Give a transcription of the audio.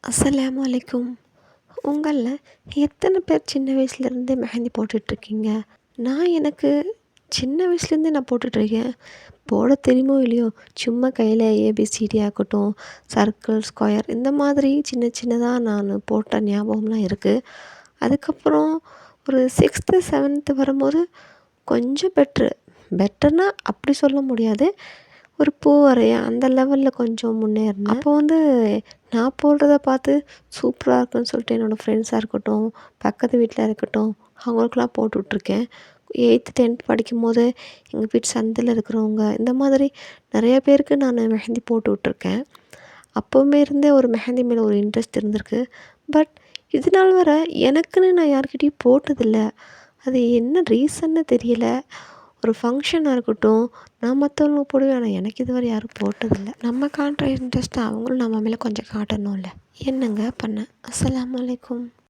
அஸ்ஸலாமு அலைக்கும். உங்களில் எத்தனை பேர் சின்ன வயசுலேருந்தே மெஹந்தி போட்டுட்ருக்கீங்க? எனக்கு சின்ன வயசுலேருந்தே நான் போட்டுட்ருக்கேன். போட தெரியுமோ இல்லையோ, சும்மா கையில் ஏபிசிடி ஆகட்டும், சர்க்கிள், ஸ்கொயர் இந்த மாதிரி சின்ன சின்னதாக நான் போட்ட ஞாபகம்லாம் இருக்குது. அதுக்கப்புறம் ஒரு 6த்து 7த்து வரும்போது கொஞ்சம் பெட்டர்னால் அப்படி சொல்ல முடியாது. ஒரு பூ வரைய அந்த லெவலில் கொஞ்சம் முன்னேறினேன். அப்போ நான் போடுறத பார்த்து சூப்பராக இருக்குன்னு சொல்லிட்டு என்னோடய ஃப்ரெண்ட்ஸாக இருக்கட்டும், பக்கத்து வீட்டில் இருக்கட்டும், அவங்களுக்கெல்லாம் போட்டு விட்ருக்கேன். 8த் 10த் படிக்கும்போது எங்கள் வீட்டு சந்தில் இருக்கிறவங்க இந்த மாதிரி நிறைய பேருக்கு நான் மெஹந்தி போட்டு விட்ருக்கேன். அப்போவுமே இருந்தே ஒரு மெஹந்தி மேலே ஒரு இன்ட்ரெஸ்ட் இருந்திருக்கு. பட் இது நாள் வர எனக்குன்னு நான் யார்கிட்டேயும் போட்டதில்லை. அது என்ன ரீசன்னு தெரியல. ஒரு ஃபங்க்ஷனாக இருக்கட்டும், நான் மற்றவங்களுக்கு போடுவேன். ஆனால் எனக்கு இதுவரை யாரும் போட்டதில்லை. நம்ம காட்டுற இன்ட்ரெஸ்ட்டை அவங்களும் நம்ம மேலே கொஞ்சம் காட்டணும்ல. என்னங்க பண்ண. அஸ்ஸலாமு அலைக்கும்.